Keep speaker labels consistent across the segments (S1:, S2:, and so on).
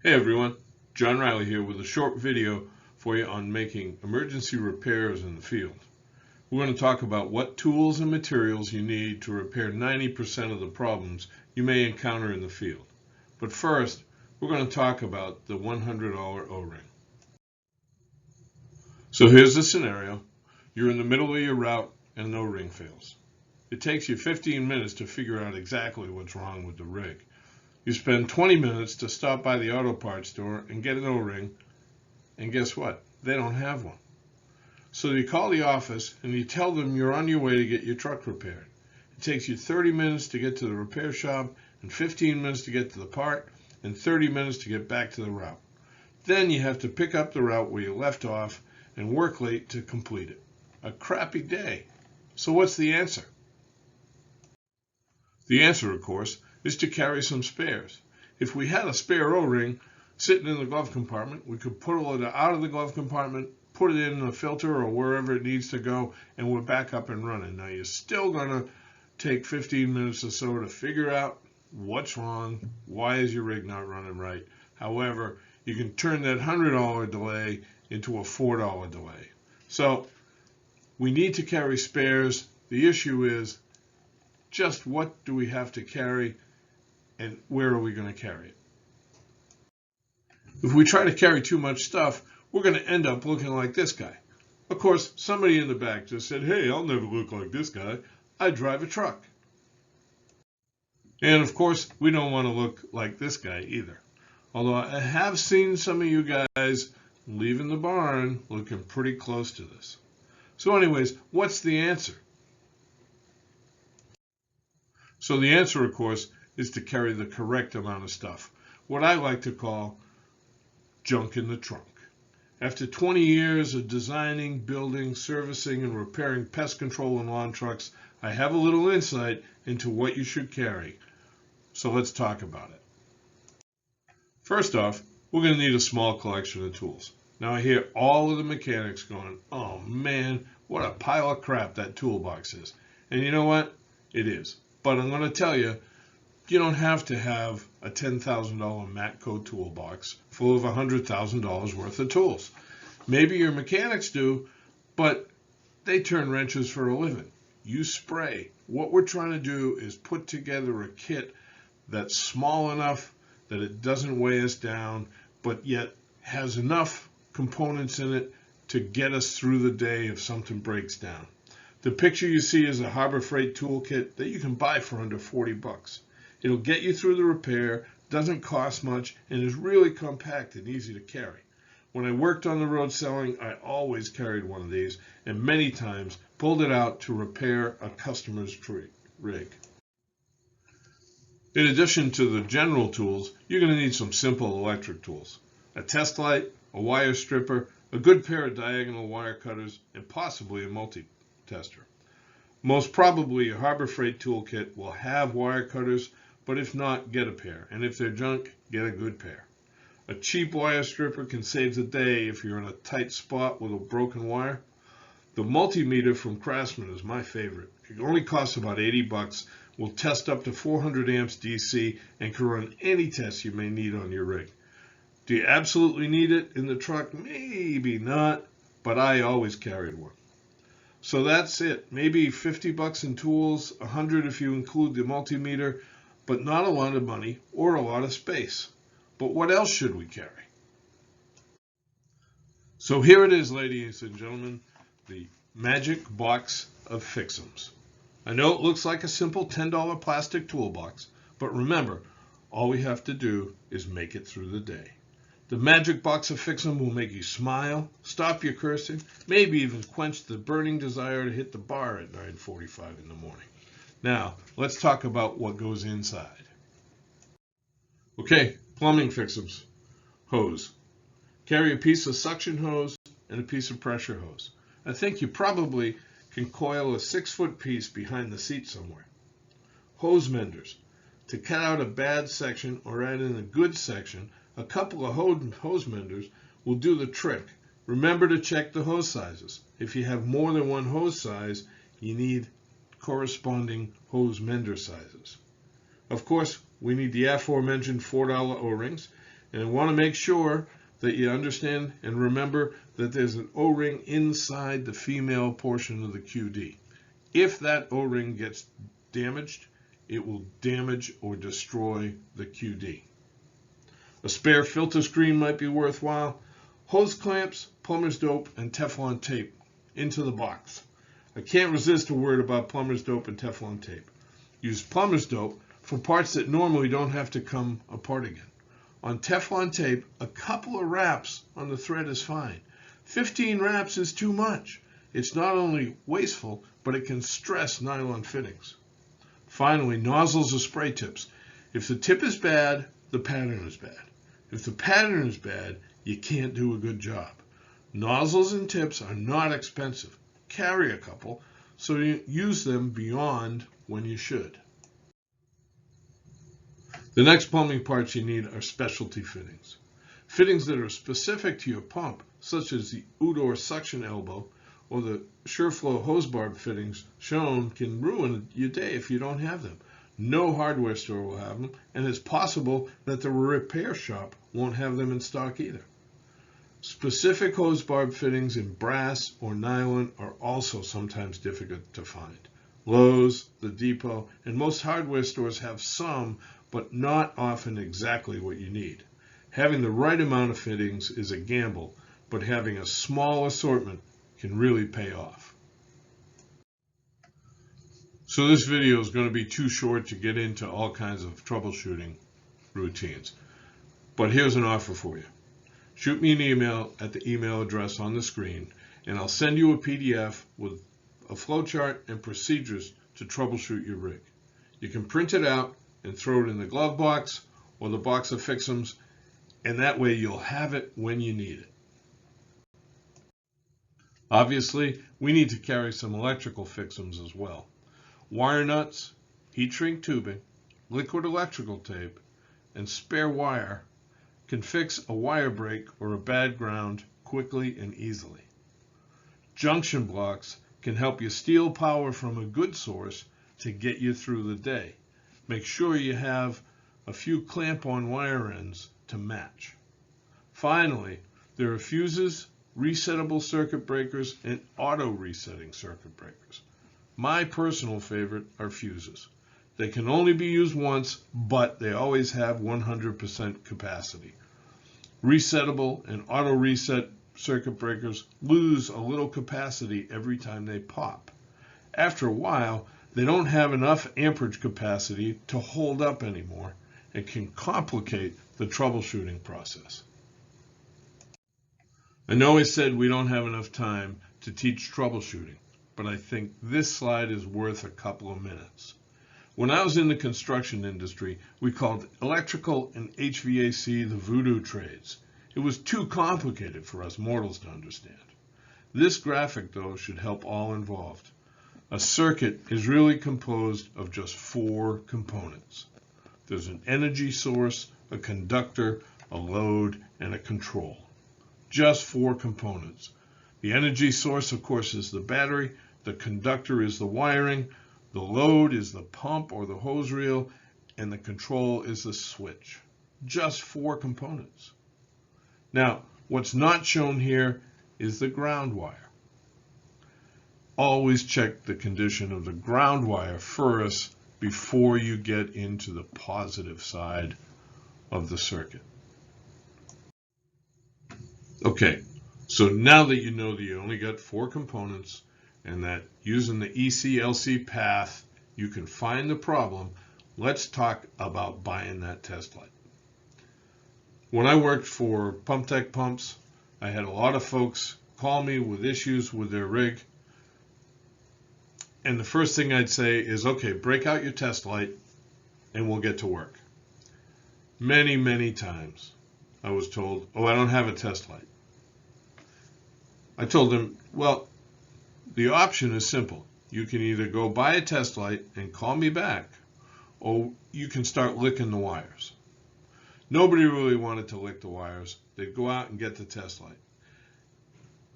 S1: Hey everyone, John Riley here with a short video for you on making emergency repairs in the field. We're going to talk about what tools and materials you need to repair 90% of the problems you may encounter in the field. But first, we're going to talk about the $100 O-ring. So here's the scenario. You're in the middle of your route and an O-ring fails. It takes you 15 minutes to figure out exactly what's wrong with the rig. You spend 20 minutes to stop by the auto parts store and get an O-ring, and guess what? They don't have one. So you call the office and you tell them you're on your way to get your truck repaired. It takes you 30 minutes to get to the repair shop, and 15 minutes to get to the part, and 30 minutes to get back to the route. Then you have to pick up the route where you left off and work late to complete it. A crappy day. So what's the answer? The answer, of course, is to carry some spares. If we had a spare O-ring sitting in the glove compartment, we could pull it out of the glove compartment, put it in the filter or wherever it needs to go, and we're back up and running. Now you're still going to take 15 minutes or so to figure out what's wrong, why is your rig not running right. However, you can turn that $100 delay into a $4 delay. So we need to carry spares. The issue is just what do we have to carry and where are we going to carry it? If we try to carry too much stuff, we're going to end up looking like this guy. Of course, somebody in the back just said, hey, I'll never look like this guy. I drive a truck. And of course, we don't want to look like this guy either. Although I have seen some of you guys leaving the barn looking pretty close to this. So anyways, what's the answer? So the answer, of course, is to carry the correct amount of stuff, what I like to call junk in the trunk. After 20 years of designing, building, servicing, and repairing pest control and lawn trucks, I have a little insight into what you should carry. So let's talk about it. First off, we're going to need a small collection of tools. Now I hear all of the mechanics going, oh man, what a pile of crap that toolbox is. And you know what? It is. But I'm going to tell you, you don't have to have a $10,000 Matco toolbox full of $100,000 worth of tools. Maybe your mechanics do, but they turn wrenches for a living. You spray. What we're trying to do is put together a kit that's small enough that it doesn't weigh us down, but yet has enough components in it to get us through the day if something breaks down. The picture you see is a Harbor Freight toolkit that you can buy for under 40 bucks. It'll get you through the repair, doesn't cost much, and is really compact and easy to carry. When I worked on the road selling, I always carried one of these, and many times pulled it out to repair a customer's rig. In addition to the general tools, you're going to need some simple electric tools. A test light, a wire stripper, a good pair of diagonal wire cutters, and possibly a multi-tester. Most probably a Harbor Freight toolkit will have wire cutters, but if not, get a pair. And if they're junk, get a good pair. A cheap wire stripper can save the day if you're in a tight spot with a broken wire. The multimeter from Craftsman is my favorite. It only costs about 80 bucks, will test up to 400 amps DC, and can run any test you may need on your rig. Do you absolutely need it in the truck? Maybe not, but I always carried one. So that's it. Maybe 50 bucks in tools, 100 if you include the multimeter, but not a lot of money or a lot of space. But what else should we carry? So here it is, ladies and gentlemen, the magic box of Fix'ems. I know it looks like a simple $10 plastic toolbox, but remember, all we have to do is make it through the day. The magic box of Fix'em will make you smile, stop your cursing, maybe even quench the burning desire to hit the bar at 9:45 in the morning. Now, let's talk about what goes inside. Okay, plumbing Fix'ems. Hose. Carry a piece of suction hose and a piece of pressure hose. I think you probably can coil a 6-foot piece behind the seat somewhere. Hose menders. To cut out a bad section or add in a good section, a couple of hose menders will do the trick. Remember to check the hose sizes. If you have more than one hose size, you need corresponding hose mender sizes. Of course, we need the aforementioned $4 O-rings, And want to make sure that you understand and remember that there's an O-ring inside the female portion of the QD. If that O-ring gets damaged, it will damage or destroy the QD. A spare filter screen might be worthwhile. Hose clamps, plumber's dope, and Teflon tape into the box. I can't resist a word about plumber's dope and Teflon tape. Use plumber's dope for parts that normally don't have to come apart again. On Teflon tape, a couple of wraps on the thread is fine. 15 wraps is too much. It's not only wasteful, but it can stress nylon fittings. Finally, nozzles or spray tips. If the tip is bad, the pattern is bad. If the pattern is bad, you can't do a good job. Nozzles and tips are not expensive. Carry a couple, so you use them beyond when you should. The next plumbing parts you need are specialty fittings. Fittings that are specific to your pump, such as the Udor suction elbow or the SureFlow hose barb fittings shown, can ruin your day if you don't have them. No hardware store will have them, and it's possible that the repair shop won't have them in stock either. Specific hose barb fittings in brass or nylon are also sometimes difficult to find. Lowe's, the Depot, and most hardware stores have some, but not often exactly what you need. Having the right amount of fittings is a gamble, but having a small assortment can really pay off. So this video is going to be too short to get into all kinds of troubleshooting routines. But here's an offer for you. Shoot me an email at the email address on the screen, and I'll send you a PDF with a flowchart and procedures to troubleshoot your rig. You can print it out and throw it in the glove box or the box of fixums, and that way you'll have it when you need it. Obviously, we need to carry some electrical fixums as well. Wire nuts, heat shrink tubing, liquid electrical tape, and spare wire can fix a wire break or a bad ground quickly and easily. Junction blocks can help you steal power from a good source to get you through the day. Make sure you have a few clamp-on wire ends to match. Finally, there are fuses, resettable circuit breakers, and auto-resetting circuit breakers. My personal favorite are fuses. They can only be used once, but they always have 100% capacity. Resettable and auto-reset circuit breakers lose a little capacity every time they pop. After a while, they don't have enough amperage capacity to hold up anymore and can complicate the troubleshooting process. I know I said we don't have enough time to teach troubleshooting, but I think this slide is worth a couple of minutes. When I was in the construction industry, we called electrical and HVAC the voodoo trades. It was too complicated for us mortals to understand. This graphic, though, should help all involved. A circuit is really composed of just 4 components. There's an energy source, a conductor, a load, and a control. Just 4 components. The energy source, of course, is the battery. The conductor is the wiring. The load is the pump or the hose reel, and the control is the switch. Just 4 components. Now, what's not shown here is the ground wire. Always check the condition of the ground wire first before you get into the positive side of the circuit. Okay, so now that you know that you only got 4 components and that using the EC/LC path you can find the problem, let's talk about buying that test light. When I worked for PumpTech Pumps, I had a lot of folks call me with issues with their rig. And the first thing I'd say is, okay, break out your test light and we'll get to work. Many, many times I was told, oh, I don't have a test light. I told them, well, the option is simple. You can either go buy a test light and call me back, or you can start licking the wires. Nobody really wanted to lick the wires. They'd go out and get the test light.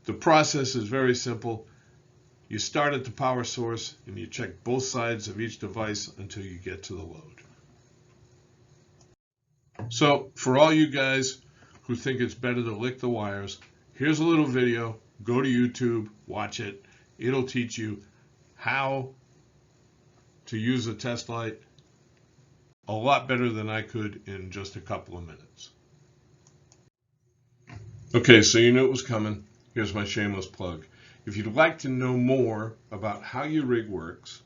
S1: The process is very simple. You start at the power source and you check both sides of each device until you get to the load. So for all you guys who think it's better to lick the wires, here's a little video. Go to YouTube, watch it. It'll teach you how to use a test light a lot better than I could in just a couple of minutes. Okay, so you knew it was coming. Here's my shameless plug. If you'd like to know more about how your rig works,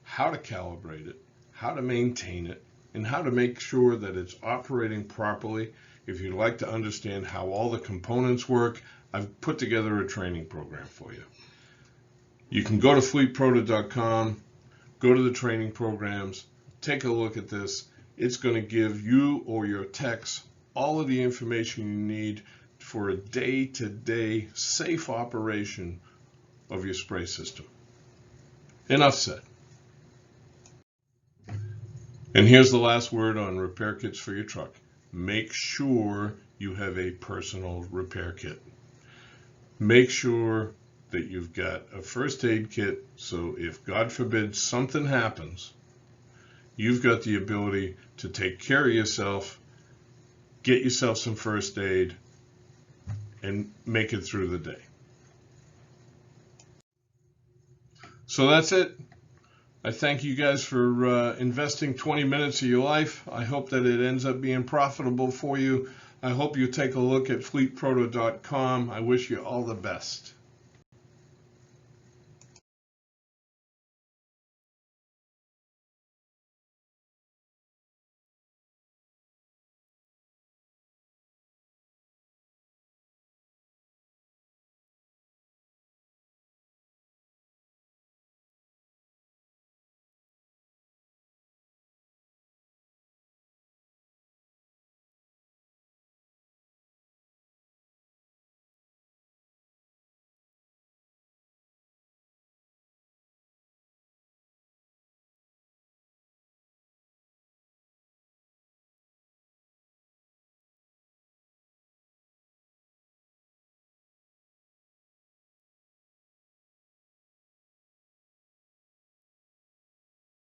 S1: how to calibrate it, how to maintain it, and how to make sure that it's operating properly, if you'd like to understand how all the components work, I've put together a training program for you. You can go to fleetproto.com, go to the training programs, take a look at this. It's going to give you or your techs all of the information you need for a day-to-day safe operation of your spray system. Enough said. And here's the last word on repair kits for your truck. Make sure you have a personal repair kit. Make sure that you've got a first aid kit, so if God forbid something happens, you've got the ability to take care of yourself, get yourself some first aid, and make it through the day. So that's it. I thank you guys for investing 20 minutes of your life. I hope that it ends up being profitable for you. I hope you take a look at fleetproto.com. I wish you all the best.